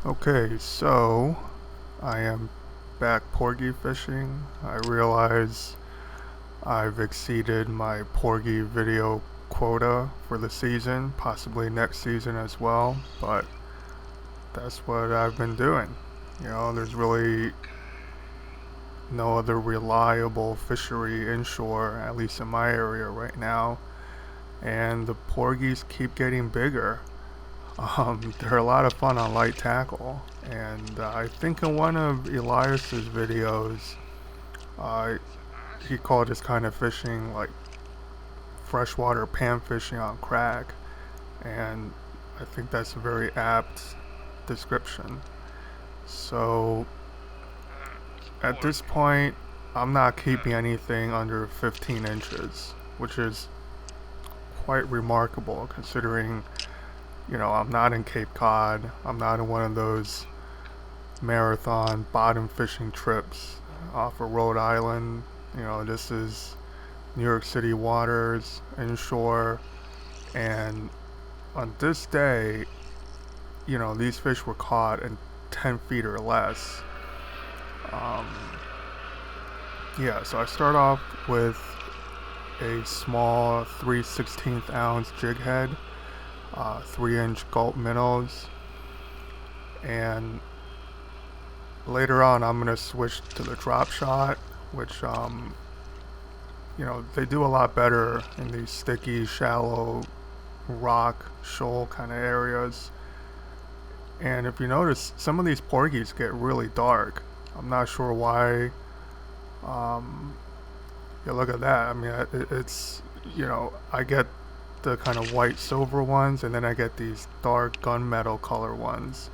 Okay, so I am back porgy fishing. I realize I've exceeded my porgy video quota for the season, possibly next season as well, but that's what I've been doing. There's really no other reliable fishery inshore, at least in my area right now, and the porgies keep getting bigger. They're a lot of fun on light tackle, and I think in one of Elias's videos, uh, he called this kind of fishing like freshwater pan fishing on crack, and I think that's a very apt description. So at this point, I'm not keeping anything under 15 inches, which is quite remarkable considering I'm not in Cape Cod. I'm not in one of those marathon bottom fishing trips off of Rhode Island. This is New York City waters, inshore, and on this day, these fish were caught in 10 feet or less. Um, yeah, so I start off with a small 3/16 ounce jig head, 3-inch gulp minnows, and later on I'm going to switch to the Dropshot, which they do a lot better in these sticky, shallow rock, shoal kind of areas. And if you notice, some of these porgies get really dark. I'm not sure why. Yeah, look at that. I mean, it's, I get the kind of white silver ones, and then I get these dark gunmetal color ones.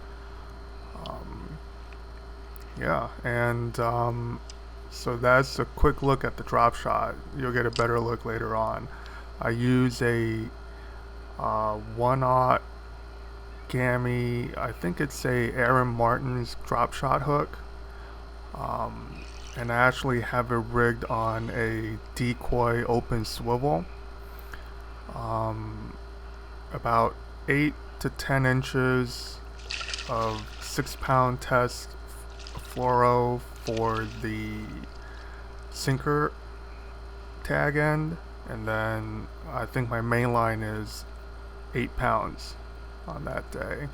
Yeah, and so that's a quick look at the drop shot. You'll get a better look later on. I use a 1/0 Gammy, I think it's a Aaron Martin's drop shot hook. And I actually have it rigged on a Decoy open swivel. About 8 to 10 inches of 6-pound test Floro for the sinker tag end, and then I think my main line is 8 pounds on that day.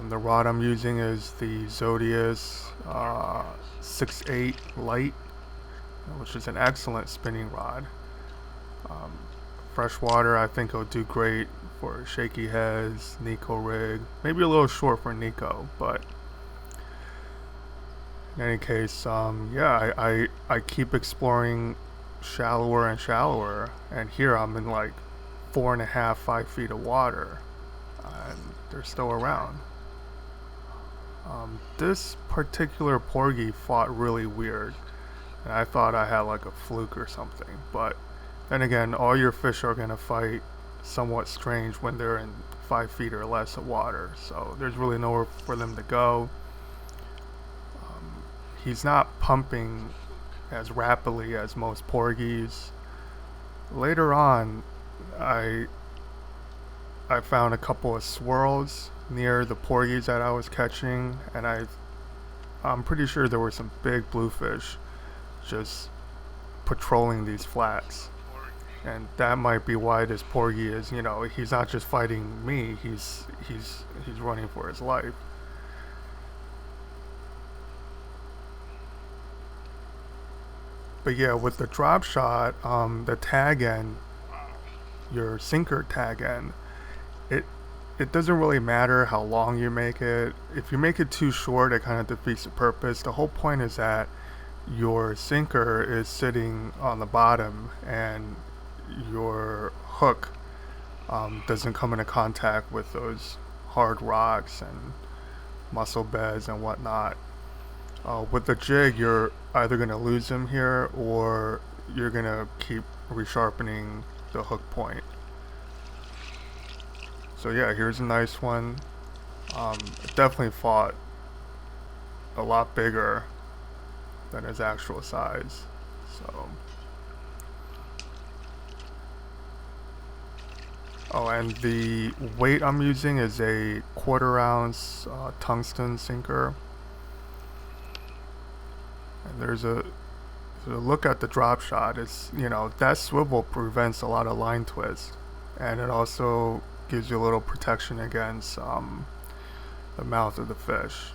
The rod I'm using is the Zodias 6/8 light, which is an excellent spinning rod. Freshwater I think will do great for shaky heads, Nico rig, maybe a little short for Nico, but in any case, yeah, I keep exploring shallower and shallower, and here I'm in like 4.5, 5 feet of water, and they're still around. This particular porgy fought really weird, and I thought I had like a fluke or something, but then again, all your fish are going to fight somewhat strange when they're in 5 feet or less of water, so there's really nowhere for them to go. He's not pumping as rapidly as most porgies. Later on, I found a couple of swirls near the porgies that I was catching, and I'm pretty sure there were some big bluefish just patrolling these flats. And that might be why this porgy is, he's not just fighting me, he's running for his life. But yeah, with the drop shot, the tag end, your sinker tag end, it it doesn't really matter how long you make it. If you make it too short, it kind of defeats the purpose. The whole point is that your sinker is sitting on the bottom and your hook doesn't come into contact with those hard rocks and mussel beds and whatnot. With the jig, you're either going to lose them here or you're going to keep resharpening the hook point. So yeah, here's a nice one. It definitely fought a lot bigger than his actual size. So Oh, and the weight I'm using is a 1/4 ounce tungsten sinker. And there's a look at the drop shot. It's, that swivel prevents a lot of line twist, and it also gives you a little protection against the mouth of the fish.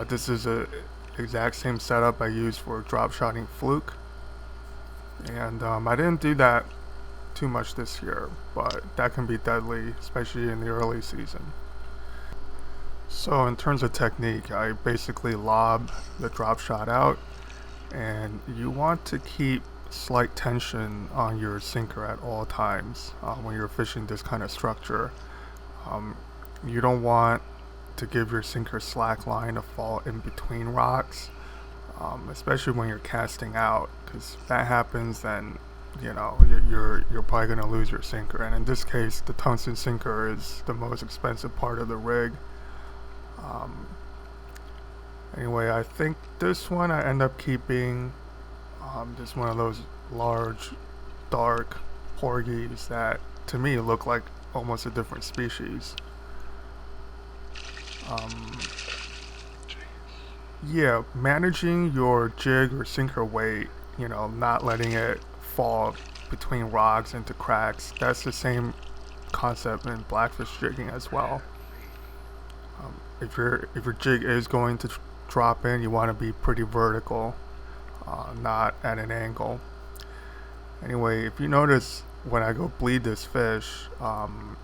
This is a exact same setup I used for drop shotting fluke, and I didn't do that too much this year, but that can be deadly, especially in the early season. So in terms of technique, I basically lob the drop shot out, and you want to keep slight tension on your sinker at all times when you're fishing this kind of structure. You don't want to give your sinker slack line to fall in between rocks, especially when you're casting out, because if that happens, then you're probably going to lose your sinker. And in this case, the tungsten sinker is the most expensive part of the rig. Anyway, I think this one I end up keeping just one of those large, dark porgies that to me look like almost a different species. Yeah, managing your jig or sinker weight, not letting it fall between rocks into cracks, that's the same concept in blackfish jigging as well. If your jig is going to drop in, you want to be pretty vertical, not at an angle. Anyway, if you notice when I go bleed this fish, I'm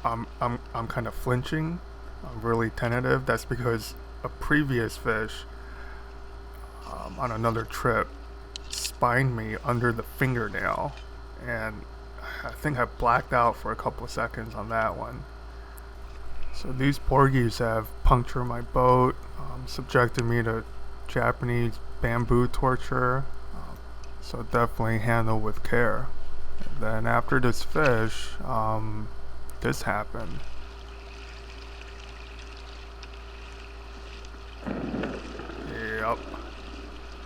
kind of flinching. I'm really tentative. That's because a previous fish on another trip spined me under the fingernail, and I think I blacked out for a couple of seconds on that one. So these porgies have punctured my boat, subjected me to Japanese bamboo torture, so definitely handle with care. And then after this fish, this happened. Yep.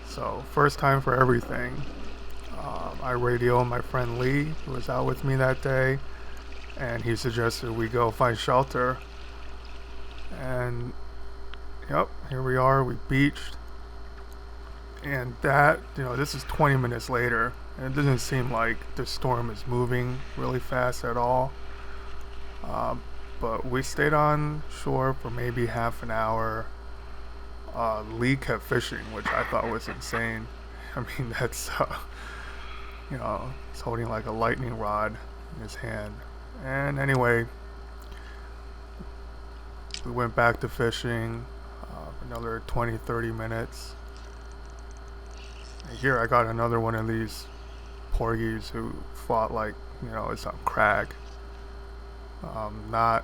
So first time for everything. I radioed my friend Lee, who was out with me that day, and he suggested we go find shelter. And yep, here we are, we beached. And that, this is 20 minutes later, and it doesn't seem like the storm is moving really fast at all. But we stayed on shore for maybe half an hour. Lee kept fishing, which I thought was insane. I mean, that's, he's holding like a lightning rod in his hand. And anyway, we went back to fishing another 20-30 minutes. And here I got another one of these porgies who fought like, it's on crack. Not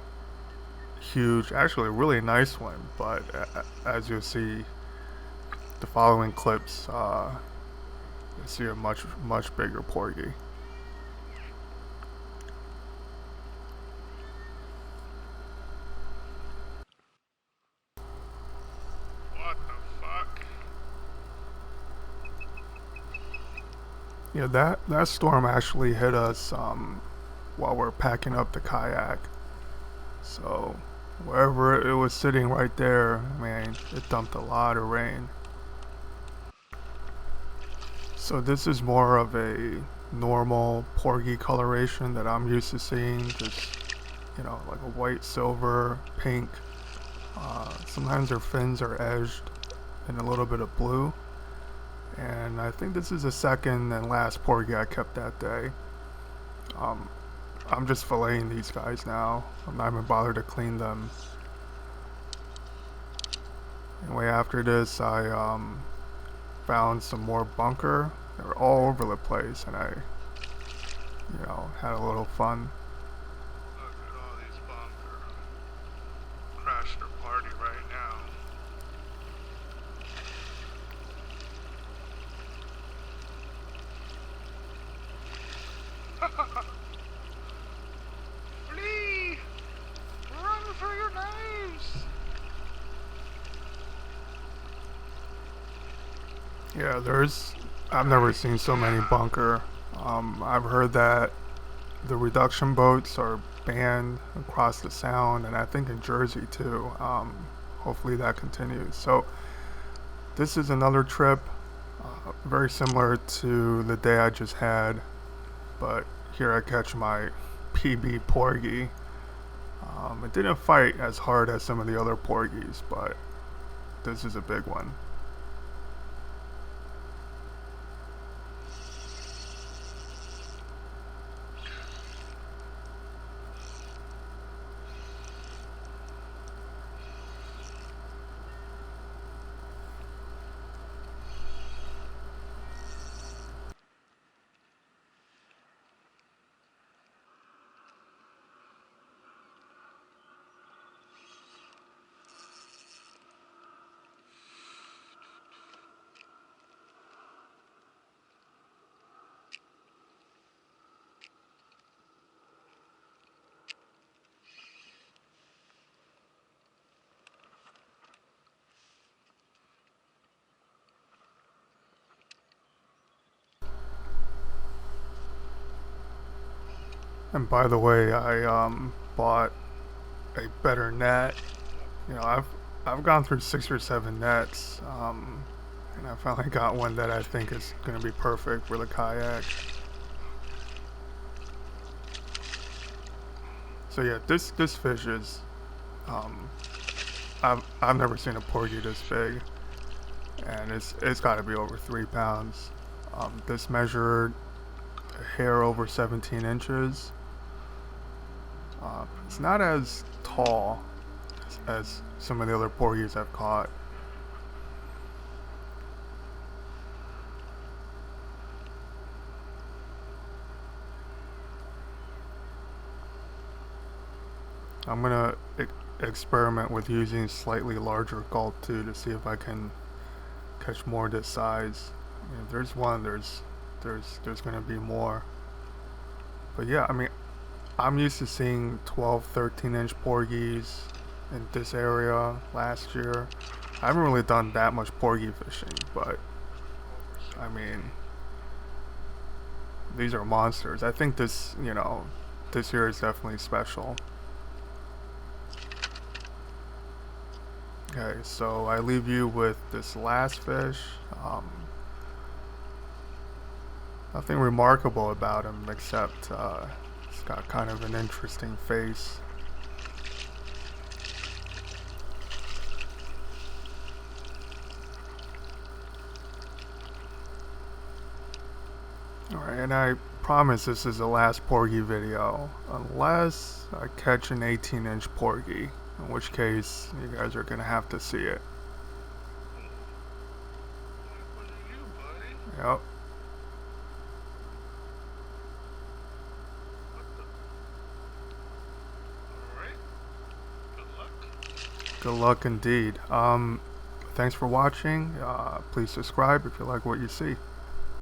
huge, actually a really nice one, but as you'll see the following clips, you'll see a much bigger porgy. What the fuck? Yeah, that storm actually hit us while we're packing up the kayak. So wherever it was sitting right there, man, it dumped a lot of rain. So this is more of a normal porgy coloration that I'm used to seeing, just like a white, silver, pink. Sometimes their fins are edged in a little bit of blue. And I think this is the second and last porgy I kept that day. I'm just filleting these guys now. I'm not even bothered to clean them. Anyway, after this, I found some more bunker. They were all over the place, and I, had a little fun. Look at all these bunker. Crash their party right now. Flee! Run for your lives! Yeah, I've never seen so many bunker. I've heard that the reduction boats are banned across the sound, and I think in Jersey too. Hopefully that continues. So this is another trip, very similar to the day I just had, but here I catch my PB Porgy. It didn't fight as hard as some of the other Porgies, but this is a big one. And by the way, I bought a better net. You know, I've gone through 6 or 7 nets, and I finally got one that I think is going to be perfect for the kayak. So yeah, this fish is, I've never seen a porgy this big, and it's got to be over 3 pounds. This measured a hair over 17 inches. It's not as tall as some of the other porgies I've caught. I'm gonna experiment with using slightly larger gulp too to see if I can catch more this size. I mean, if there's one, there's gonna be more. But yeah, I mean, I'm used to seeing 12, 13-inch porgies in this area last year. I haven't really done that much porgy fishing, but I mean, these are monsters. I think this, you know, this year is definitely special. Okay, so I leave you with this last fish. Nothing remarkable about him except he's got kind of an interesting face. Alright, and I promise this is the last porgy video, unless I catch an 18-inch porgy, in which case you guys are gonna have to see it. Yep. Good luck indeed. Thanks for watching. Please subscribe if you like what you see.